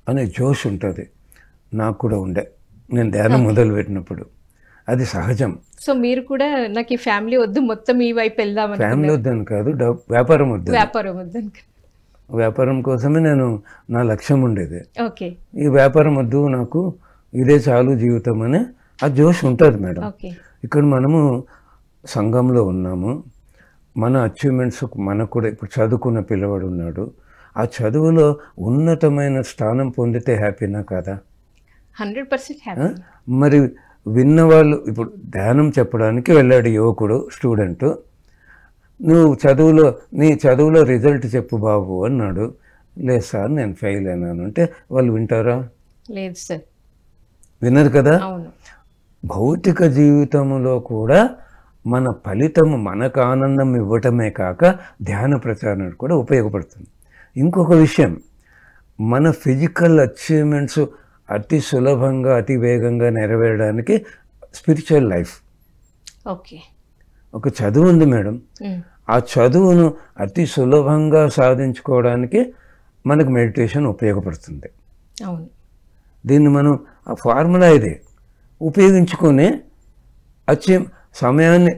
అనే జోష్ ఉంటుంది. నాకు కూడా ఉండే, నేను ధ్యానం మొదలు పెట్టినప్పుడు. అది సహజం. సో మీరు కూడా నాకు ఈ ఫ్యామిలీ వద్దు, మొత్తం ఈ వైపు వెళ్దామని. ఫ్యామిలీ వద్దని కాదు, వ్యాపారం వద్దు. వ్యాపారం వద్దని. వ్యాపారం కోసమే నేను, నా లక్ష్యం ఉండేది. ఓకే, ఈ వ్యాపారం వద్దు, నాకు ఇదే చాలు జీవితం అనే ఆ జోష్ ఉంటుంది మేడం. ఇక్కడ మనము సంఘంలో ఉన్నాము, మన అచీవ్మెంట్స్ మనకు కూడా, ఇప్పుడు చదువుకున్న పిల్లవాడు ఉన్నాడు, ఆ చదువులో ఉన్నతమైన స్థానం పొందితే హ్యాపీనా కాదా? 100% హ్యాపీ. మరి విన్నవాళ్ళు, ఇప్పుడు ధ్యానం చెప్పడానికి వెళ్ళాడు యువకుడు, స్టూడెంట్, నువ్వు నీ చదువులో రిజల్ట్ చెప్పు బాబు అన్నాడు. లేదు సార్ నేను ఫెయిల్ అయినాను అంటే వాళ్ళు వింటారా? లేదు సార్, వినరు కదా. అవును. భౌతిక జీవితంలో కూడా మన ఫలితము మనకు ఆనందం ఇవ్వటమే కాక ధ్యాన ప్రచారం కూడా ఉపయోగపడుతుంది. ఇంకొక విషయం, మన ఫిజికల్ అచీవ్మెంట్స్ అతి సులభంగా అతి వేగంగా నెరవేరడానికి స్పిరిచువల్ లైఫ్. ఓకే, ఒక చదువు ఉంది మేడం, ఆ చదువును అతి సులభంగా సాధించుకోవడానికి మనకు మెడిటేషన్ ఉపయోగపడుతుంది. అవును, దీన్ని మనం ఆ ఫార్ములా ఇదే ఉపయోగించుకొని సమయాన్ని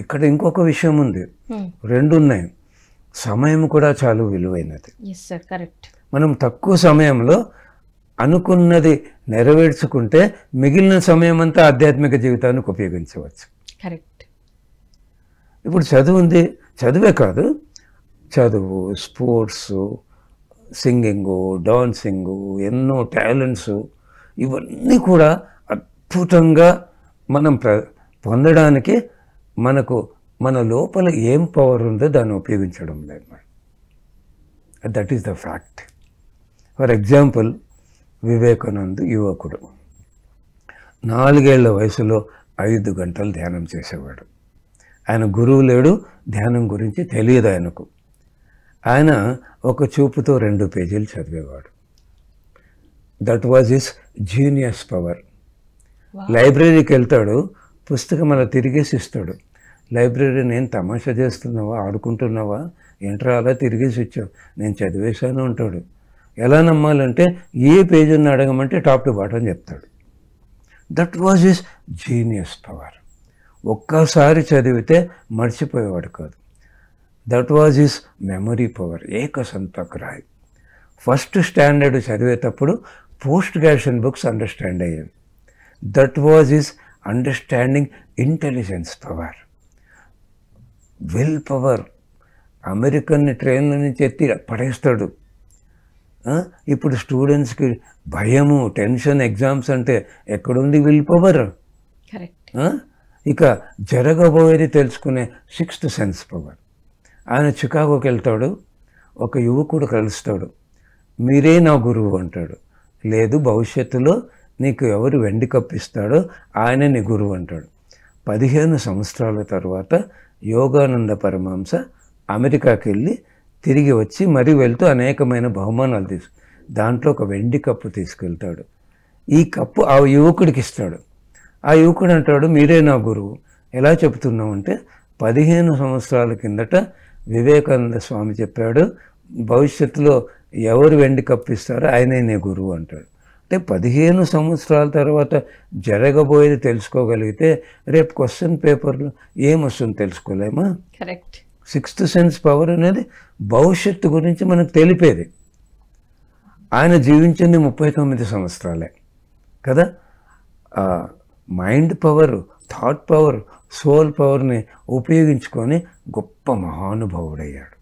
ఇక్కడ ఇంకొక విషయం ఉంది, రెండు ఉన్నాయి. సమయం కూడా చాలా విలువైనది. మనం తక్కువ సమయంలో అనుకున్నది నెరవేర్చుకుంటే మిగిలిన సమయం అంతా ఆధ్యాత్మిక జీవితానికి ఉపయోగించవచ్చు. కరెక్ట్. ఇప్పుడు చదువు ఉంది, చదువే కాదు, చదువు, స్పోర్ట్స్, సింగింగు, డాన్సింగు, ఎన్నో టాలెంట్స్, ఇవన్నీ కూడా అద్భుతంగా మనం పొందడానికి మనకు మన లోపల ఏం పవర్ ఉందో దాన్ని ఉపయోగించడం లేదు. That is the fact. For example, Vivekanand యువకుడు 4 ఏళ్ల వయసులో 5 గంటలు ధ్యానం చేసేవాడు. ఆయన గురువు లేడు, ధ్యానం గురించి తెలియదు ఆయనకు. ఆయన ఒక చూపుతో 2 పేజీలు చదివేవాడు. That was his genius power. లైబ్రరీకి వెళ్తాడు, పుస్తకం అలా తిరిగేసి ఇస్తాడు. లైబ్రరీ, నేను తమాషా చేస్తున్నావా, ఆడుకుంటున్నావా, ఏంట్రా అలా తిరిగేసి ఇచ్చావు, నేను చదివేశాను అంటాడు. ఎలా నమ్మాలంటే ఏ పేజీని అడగమంటే టాప్ టు బాటం చెప్తాడు. That was his genius power. ఒక్కసారి చదివితే మర్చిపోయేవాడు కాదు. That was his memory power, ఏకసంతగ్రాహి. ఫస్ట్ స్టాండర్డ్ చదివేటప్పుడు పోస్ట్ గ్రాడ్యుయేషన్ బుక్స్ అండర్స్టాండ్ అయ్యేవి. That was his understanding intelligence power, will power. అమెరికన్ని ట్రైన్ల నుంచి ఎత్తి పడేస్తాడు. ఇప్పుడు స్టూడెంట్స్కి భయము, టెన్షన్, ఎగ్జామ్స్ అంటే ఎక్కడుంది విల్ పవర్? ఇక జరగబోయేది తెలుసుకునే 6th సెన్స్ పవర్. ఆయన చికాగోకి వెళ్తాడు, ఒక యువకుడు కలుస్తాడు. మీరే నా గురువు అంటాడు. లేదు, భవిష్యత్తులో నీకు ఎవరు వెండి కప్పిస్తాడో ఆయన నీ గురువు అంటాడు. 15 సంవత్సరాల తర్వాత యోగానంద పరమహంస అమెరికాకి వెళ్ళి తిరిగి వచ్చి మరీ వెళ్తూ అనేకమైన బహుమానాలు దాంట్లో ఒక వెండి కప్పు తీసుకెళ్తాడు. ఈ కప్పు ఆ యువకుడికి ఇస్తాడు. ఆ యువకుడు అంటాడు, మీరే నా గురువు. ఎలా చెప్తున్నావు అంటే, 15 సంవత్సరాల కిందట వివేకానంద స్వామి చెప్పాడు, భవిష్యత్తులో ఎవరు వెండి కప్పు ఇస్తారో ఆయనే నీ గురువు అంటాడు. అంటే 15 సంవత్సరాల తర్వాత జరగబోయేది తెలుసుకోగలిగితే రేపు క్వశ్చన్ పేపర్లో ఏమొస్తుంది తెలుసుకోలేమా? కరెక్ట్. 6th సెన్స్ పవర్ అనేది భవిష్యత్తు గురించి మనకు తెలిపేది. ఆయన జీవించింది 39 సంవత్సరాలే. కదా. Mind power, thought power, soul పవర్ని ఉపయోగించుకొని గొప్ప మహానుభావుడయ్యాడు.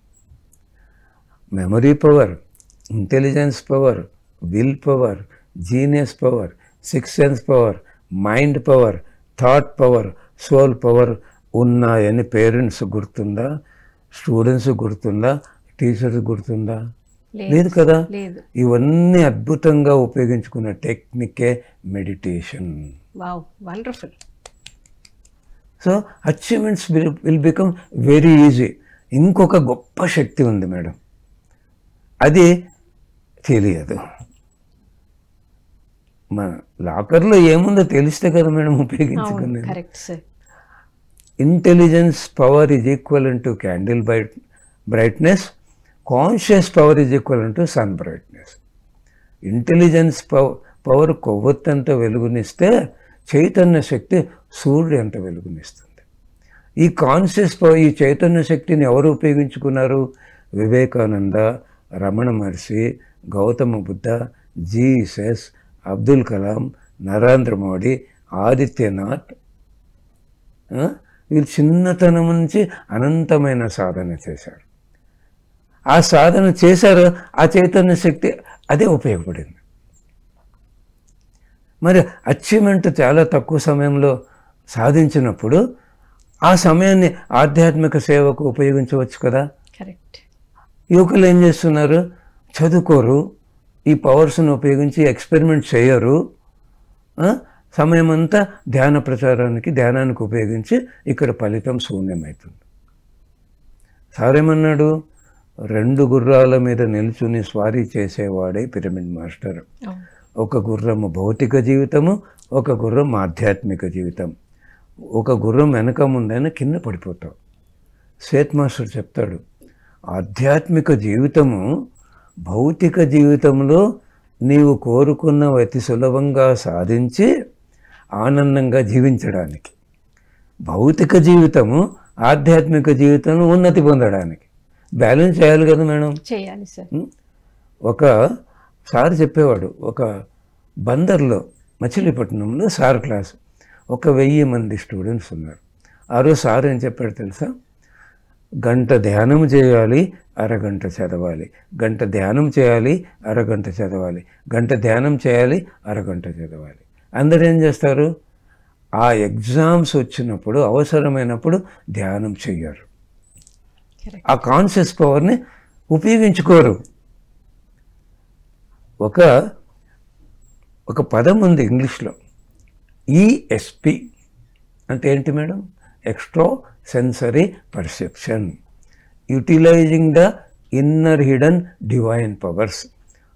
Memory power, intelligence power, will power, genius power, sixth sense power, mind power, thought power, soul power ఉన్నాయని పేరెంట్స్ గుర్తుందా? స్టూడెంట్స్ గుర్తుందా? టీచర్స్ గుర్తుందా? లేదు కదా. ఇవన్నీ అద్భుతంగా ఉపయోగించుకున్న టెక్నికే meditation. Wow, wonderful. So achievements will become very easy. ఇంకొక గొప్ప శక్తి ఉంది మేడం, అది తెలియదు. మన లాకర్లో ఏముందో తెలిస్తే కదా మేడం ఉపయోగించుకునేది. Intelligence power is equal to candle brightness, conscious power is equal to sun brightness. Intelligence power కొవ్వొత్తంత వెలుగునిస్తే చైతన్య శక్తి సూర్యుడు ఎంత వెలుగునిస్తుంది. ఈ కాన్షియస్ పవర్, ఈ చైతన్య శక్తిని ఎవరు ఉపయోగించుకున్నారు? వివేకానంద, రమణ మహర్షి, గౌతమ బుద్ధ, జీసస్, అబ్దుల్ కలాం, నరేంద్ర మోడీ, ఆదిత్యనాథ్. వీళ్ళు చిన్నతనం నుంచి అనంతమైన సాధన చేశారు. ఆ సాధన చేశారు, ఆ చైతన్య శక్తి అదే ఉపయోగపడింది. మరి అచీవ్మెంట్ చాలా తక్కువ సమయంలో సాధించినప్పుడు ఆ సమయాన్ని ఆధ్యాత్మిక సేవకు ఉపయోగించవచ్చు కదా. కరెక్ట్. యువకులు ఏం చేస్తున్నారు? చదువుకోరు, ఈ పవర్స్ను ఉపయోగించి ఎక్స్పెరిమెంట్ చేయరు, సమయం అంతా ధ్యాన ప్రచారానికి, ధ్యానానికి ఉపయోగించి ఇక్కడ ఫలితం శూన్యమవుతుంది. సారేమన్నాడు? 2 గుర్రాల మీద నిల్చుని స్వారీ చేసేవాడే పిరమిడ్ మాస్టర్. ఒక గుర్రము భౌతిక జీవితము, ఒక గుర్రం ఆధ్యాత్మిక జీవితం. ఒక గుర్రం వెనక ముందైనా కింద పడిపోతావు. సేత్ మాస్టర్ చెప్తాడు, ఆధ్యాత్మిక జీవితము భౌతిక జీవితంలో నీవు కోరుకున్న అతి సులభంగా సాధించి ఆనందంగా జీవించడానికి, భౌతిక జీవితము ఆధ్యాత్మిక జీవితంలో ఉన్నతి పొందడానికి బ్యాలెన్స్ చేయాలి కదా మేడం. చేయాలి సార్. ఒక సార్ చెప్పేవాడు, ఒక బందర్లో మచిలీపట్నంలో సార్ క్లాస్, 1000 మంది స్టూడెంట్స్ ఉన్నారు. ఆ రోజు సార్ ఏం చెప్పాడు తెలుసా? గంట ధ్యానం చేయాలి, అరగంట చదవాలి, గంట ధ్యానం చేయాలి, అరగంట చదవాలి, గంట ధ్యానం చేయాలి, అరగంట చదవాలి. అందరూ ఏం చేస్తారు? ఆ ఎగ్జామ్స్ వచ్చినప్పుడు, అవసరమైనప్పుడు ధ్యానం చెయ్యరు, ఆ కాన్షియస్ పవర్ని ఉపయోగించుకోరు. ఒక పదం ఉంది ఇంగ్లీష్లో, ఈఎస్పి అంటే ఏంటి madam? Extra sensory perception, utilising the inner hidden divine powers.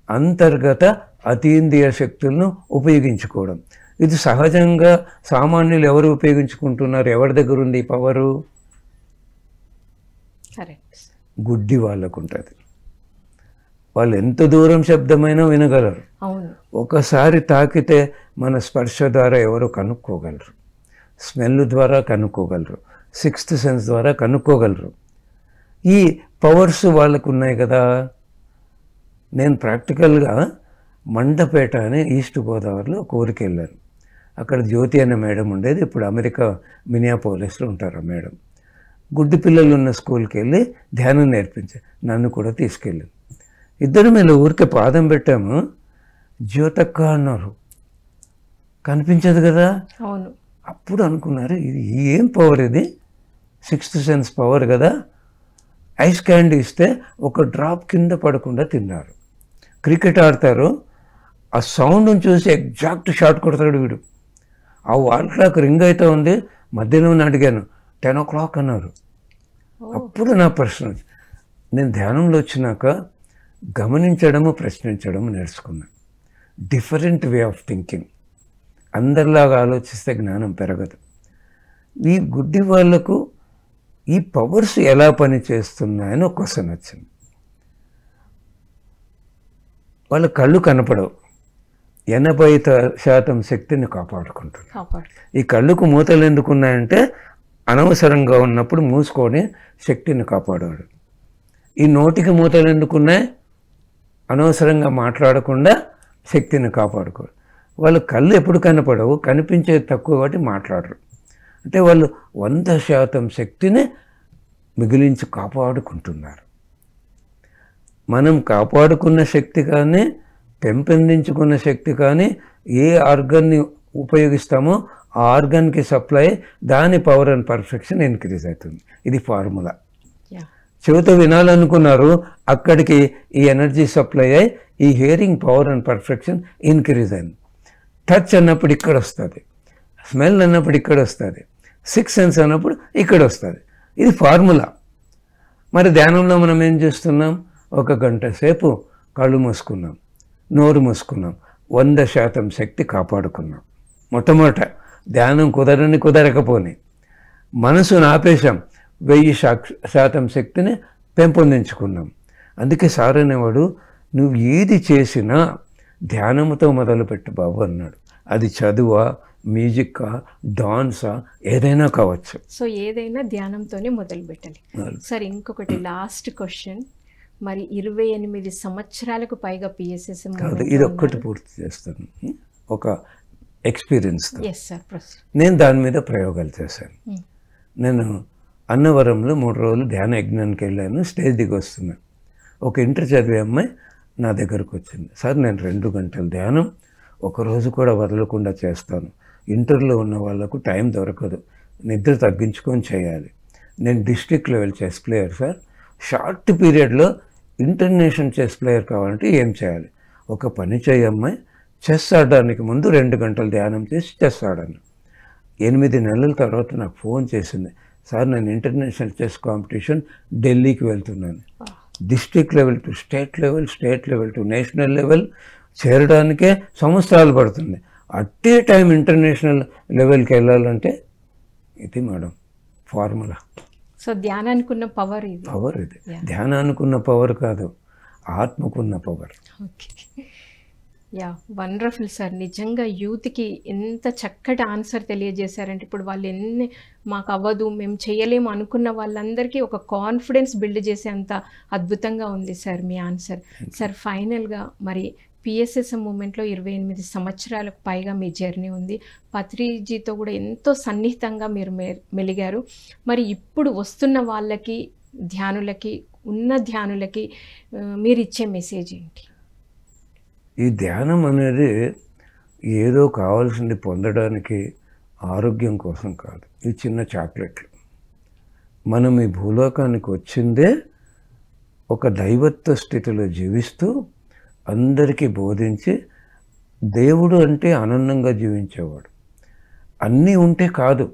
అంతర్గత అతీంద్రియ శక్తులను ఉపయోగించుకోవడం. ఇది సహజంగా సామాన్యులు ఎవరు ఉపయోగించుకుంటున్నారు? ఎవరి దగ్గర ఉంది ఈ పవరు? గుడ్డి వాళ్ళకు ఉంటుంది. వాళ్ళు ఎంత దూరం శబ్దమైనా వినగలరు. ఒకసారి తాకితే మన స్పర్శ ద్వారా ఎవరు కనుక్కోగలరు, స్మెల్ ద్వారా కనుక్కోగలరు, సిక్స్త్ సెన్స్ ద్వారా కనుక్కోగలరు. ఈ పవర్స్ వాళ్ళకు ఉన్నాయి కదా. నేను ప్రాక్టికల్గా మండపేట అని ఈస్ట్ గోదావరిలో ఒక ఊరికి వెళ్ళాను. అక్కడ జ్యోతి అనే మేడం ఉండేది, ఇప్పుడు అమెరికా మినియాపోలిస్లో ఉంటారు ఆ మేడం. గుడ్డి పిల్లలు ఉన్న స్కూల్కి వెళ్ళి ధ్యానం నేర్పించారు, నన్ను కూడా తీసుకెళ్ళింది. ఇద్దరు మేము ఊరికే పాదం పెట్టాము, జ్యోతక్క అన్నారు, కనిపించదు కదా. అప్పుడు అనుకున్నారు, ఇది ఏం పవర్, ఇది సిక్స్త్ సెన్స్ పవర్ కదా. ఐస్ క్యాండీ ఇస్తే ఒక డ్రాప్ కింద పడకుండా తిన్నారు. క్రికెట్ ఆడతారు, ఆ సౌండ్ని చూసి ఎగ్జాక్ట్ షాట్ కొడతాడు వీడు. ఆ వాల్ క్లాక్ రింగ్ అయితే ఉంది, మధ్యాహ్నం అడిగాను, 10 o'clock అన్నారు. అప్పుడు నా ప్రశ్న, నేను ధ్యానంలో వచ్చినాక గమనించడము, ప్రశ్నించడము నేర్చుకున్నాను. Different way of thinking. అందరిలాగా ఆలోచిస్తే జ్ఞానం పెరగదు. ఈ గుడ్డి వాళ్లకు ఈ పవర్స్ ఎలా పనిచేస్తున్నాయని ఒక క్వశ్చన్ వచ్చింది. వాళ్ళ కళ్ళు కనపడవు, 80% శక్తిని కాపాడుకుంటున్నారు. ఈ కళ్ళుకు మూతలు ఎందుకున్నాయంటే అనవసరంగా ఉన్నప్పుడు మూసుకొని శక్తిని కాపాడాడు. ఈ నోటికి మూతలు ఎందుకున్నాయి? అనవసరంగా మాట్లాడకుండా శక్తిని కాపాడుకోడు. వాళ్ళ కళ్ళు ఎప్పుడు కనపడవు, కనిపించేది తక్కువ కాబట్టి మాట్లాడరు. అంటే వాళ్ళు 100% శక్తిని మిగిలించి కాపాడుకుంటున్నారు. మనం కాపాడుకున్న శక్తి కానీ, పెంపొందించుకున్న శక్తి కానీ, ఏ ఆర్గన్ని ఉపయోగిస్తామో ఆ ఆర్గన్కి సప్లై, దాని పవర్ అండ్ పర్ఫెక్షన్ ఇంక్రీజ్ అవుతుంది. ఇది ఫార్ములా. చెవితో వినాలనుకున్నారు, అక్కడికి ఈ ఎనర్జీ సప్లై అయ్యి ఈ hearing power and perfection increase అయింది. టచ్ అన్నప్పుడు ఇక్కడ వస్తుంది, స్మెల్ అన్నప్పుడు ఇక్కడ వస్తుంది, 6 సెన్స్ అన్నప్పుడు ఇక్కడ వస్తుంది. ఇది ఫార్ములా. మరి ధ్యానంలో మనం ఏం చేస్తున్నాం? 1 గంట సేపు కళ్ళు మూసుకున్నాం, నోరు మూసుకున్నాం, 100% శక్తి కాపాడుకున్నాం. మొట్టమొదట ధ్యానం కుదరకపోని మనసును ఆపేశాం, 1000% శక్తిని పెంపొందించుకున్నాం. అందుకే సార్ అనేవాడు, నువ్వు ఏది చేసినా ధ్యానంతో మొదలుపెట్టు బాబు అన్నాడు. అది చదువా, మ్యూజిక్కా, డాన్సా, ఏదైనా కావచ్చు. సో ఏదైనా ధ్యానంతోనే మొదలు పెట్టాలి. సార్ ఇంకొకటి లాస్ట్ క్వశ్చన్, మరి 28 సంవత్సరాలకు పైగా పిఎస్ఎస్ ఇది ఒక్కటి పూర్తి చేస్తాను. ఒక ఎక్స్పీరియన్స్ సార్, నేను దాని మీద ప్రయోగాలు చేశాను. నేను అన్నవరంలో 3 రోజులు ధ్యాన యజ్ఞానికి వెళ్ళాను. స్టేజ్ దిగి వస్తున్నాను. ఒక ఇంటర్ చదివే అమ్మాయి నా దగ్గరకు వచ్చింది. సార్ నేను 2 గంటల ధ్యానం ఒకరోజు కూడా వదలకుండా చేస్తాను. ఇంటర్లో ఉన్న వాళ్ళకు టైం దొరకదు, నిద్ర తగ్గించుకొని చేయాలి. నేను district level chess player sir. Short పీరియడ్లో ఇంటర్నేషనల్ చెస్ ప్లేయర్ కావాలంటే ఏం చేయాలి? ఒక పని చేయమ్మాయి, చెస్ ఆడడానికి ముందు 2 గంటలు ధ్యానం చేసి చెస్ ఆడాను. 8 నెలల తర్వాత నాకు ఫోన్ చేసింది, సార్ నేను ఇంటర్నేషనల్ చెస్ కాంపిటీషన్ ఢిల్లీకి వెళ్తున్నాను. District level to state level, state level to national level చేరడానికే సంవత్సరాలు పడుతుంది. అట్టే టైం ఇంటర్నేషనల్ లెవెల్కి వెళ్ళాలంటే ఇది మేడం ఫార్ములా. సో ధ్యానానికి ఉన్న పవర్ ఇది. పవర్ ఇది ధ్యానానికి ఉన్న పవర్ కాదు, ఆత్మకున్న పవర్. Okay, wonderful sir. నిజంగా యూత్కి ఎంత చక్కటి ఆన్సర్ తెలియజేశారంటే, ఇప్పుడు వాళ్ళు ఎన్ని మాకు అవ్వదు, మేము చేయలేము అనుకున్న వాళ్ళందరికీ ఒక కాన్ఫిడెన్స్ బిల్డ్ చేసేంత అద్భుతంగా ఉంది సార్ మీ ఆన్సర్. సార్ ఫైనల్గా మరి పిఎస్ఎస్ఎం మూమెంట్లో 28 సంవత్సరాలకు పైగా మీ జర్నీ ఉంది. పత్రిజీతో కూడా ఎంతో సన్నిహితంగా మీరు మెలిగారు. మరి ఇప్పుడు వస్తున్న వాళ్ళకి, ధ్యానులకి, ఉన్న ధ్యానులకి మీరు ఇచ్చే మెసేజ్ ఏంటి? ఈ ధ్యానం అనేది ఏదో కావాల్సింది పొందడానికి, ఆరోగ్యం కోసం కాదు. ఈ చిన్న చాక్లెట్లు. మనం ఈ భూలోకానికి వచ్చిందే ఒక దైవత్వ స్థితిలో జీవిస్తూ అందరికీ బోధించి, దేవుడు అంటే ఆనందంగా జీవించేవాడు. అన్నీ ఉంటే కాదు,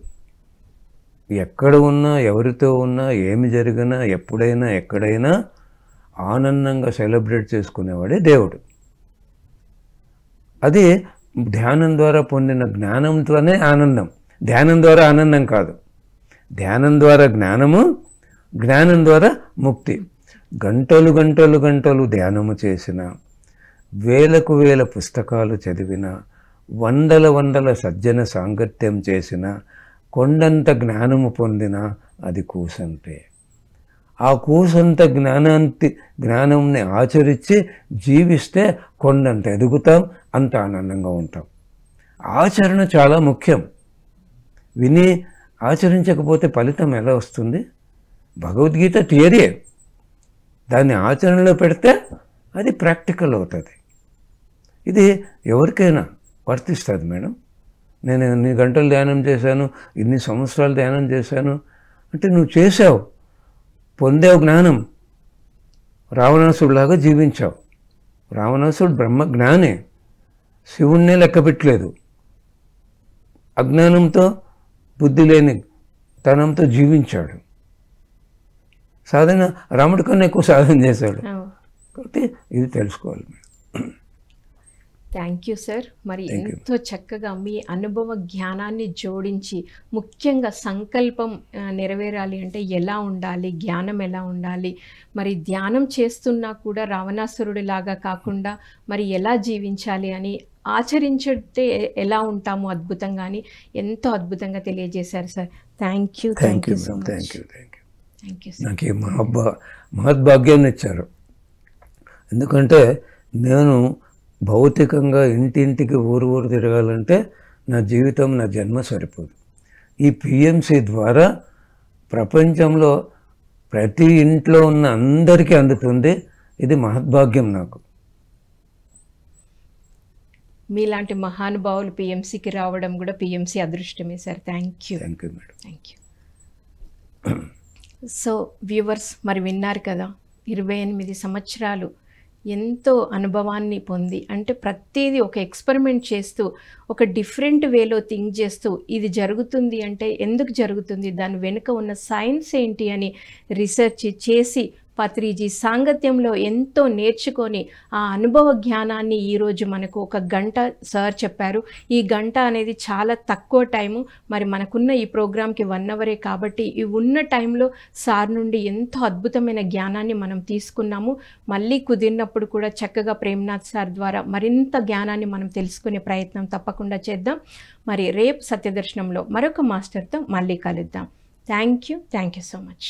ఎక్కడ ఉన్నా, ఎవరితో ఉన్నా, ఏమి జరిగినా, ఎప్పుడైనా, ఎక్కడైనా ఆనందంగా సెలబ్రేట్ చేసుకునేవాడే దేవుడు. అది ధ్యానం ద్వారా పొందిన జ్ఞానంతోనే ఆనందం. ధ్యానం ద్వారా ఆనందం కాదు, ధ్యానం ద్వారా జ్ఞానము, జ్ఞానం ద్వారా ముక్తి. గంటలు గంటలు గంటలు ధ్యానము చేసిన, వేలకు వేల పుస్తకాలు చదివిన, వందల సజ్జన సాంగత్యం చేసిన, కొండంత జ్ఞానము పొందిన అది కూసంతే. ఆ కూసంత జ్ఞానంని ఆచరించి జీవిస్తే కొండంత ఎదుగుతాం, అంత ఆనందంగా ఉంటాం. ఆచరణ చాలా ముఖ్యం. విని ఆచరించకపోతే ఫలితం ఎలా వస్తుంది? భగవద్గీత థియరీయే, దాన్ని ఆచరణలో పెడితే అది ప్రాక్టికల్ అవుతుంది. ఇది ఎవరికైనా వర్తిస్తుంది మేడం. నేను ఇన్ని గంటలు ధ్యానం చేశాను, ఇన్ని సంవత్సరాలు ధ్యానం చేశాను అంటే నువ్వు చేసావు, పొందావు జ్ఞానం, రావణాసుడిలాగా జీవించావు. రావణాసుడు బ్రహ్మజ్ఞానే, శివుణ్ణే లెక్క పెట్టలేదు. అజ్ఞానంతో, బుద్ధి లేని తనంతో జీవించాడు. సాధన రాముడి కన్నా ఎక్కువ సాధన చేశాడు. కాబట్టి ఇది తెలుసుకోవాలి. Thank you sir. మరి ఎంతో చక్కగా మీ అనుభవ జ్ఞానాన్ని జోడించి, ముఖ్యంగా సంకల్పం నెరవేరాలి అంటే ఎలా ఉండాలి, జ్ఞానం ఎలా ఉండాలి, మరి ధ్యానం చేస్తున్నా కూడా రావణాసురుడిలాగా కాకుండా మరి ఎలా జీవించాలి అని, ఆచరించే ఎలా ఉంటాము అద్భుతంగా అని ఎంతో అద్భుతంగా తెలియజేశారు sir. Thank you so much. Thank you sir. నాకు ఈ మహద్భాగ్యాన్ని ఇచ్చారు. ఎందుకంటే నేను భౌతికంగా ఇంటింటికి ఊరు తిరగాలంటే నా జీవితం, నా జన్మ సరిపోదు. ఈ పిఎంసి ద్వారా ప్రపంచంలో ప్రతి ఇంట్లో ఉన్న అందరికీ అందుతుంది. ఇది మహద్భాగ్యం నాకు. మీలాంటి మహానుభావులు పిఎంసికి రావడం కూడా పిఎంసి అదృష్టమే sir. Thank you. Thank you madam. Thank you. So viewers, మరి విన్నారు కదా, 28 సంవత్సరాలు ఎంతో అనుభవాన్ని పొంది, అంటే ప్రతిదీ ఒక ఎక్స్పెరిమెంట్ చేస్తూ, ఒక డిఫరెంట్ వేలో థింక్ చేస్తూ, ఇది జరుగుతుంది అంటే ఎందుకు జరుగుతుంది, దాని వెనుక ఉన్న సైన్స్ ఏంటి అని రీసెర్చ్ చేసి పత్రిజీ సాంగత్యంలో ఎంతో నేర్చుకొని ఆ అనుభవ జ్ఞానాన్ని ఈరోజు మనకు 1 గంట సార్ చెప్పారు. ఈ గంట అనేది చాలా తక్కువ టైము. మరి మనకున్న ఈ ప్రోగ్రామ్కి 1 అవరే కాబట్టి ఈ ఉన్న టైంలో సార్ నుండి ఎంతో అద్భుతమైన జ్ఞానాన్ని మనం తీసుకున్నాము. మళ్ళీ కుదిరినప్పుడు కూడా చక్కగా ప్రేమ్నాథ్ సార్ ద్వారా మరింత జ్ఞానాన్ని మనం తెలుసుకునే ప్రయత్నం తప్పకుండా చేద్దాం. మరి రేపు సత్యదర్శనంలో మరొక మాస్టర్తో మళ్ళీ కలుద్దాం. Thank you so much.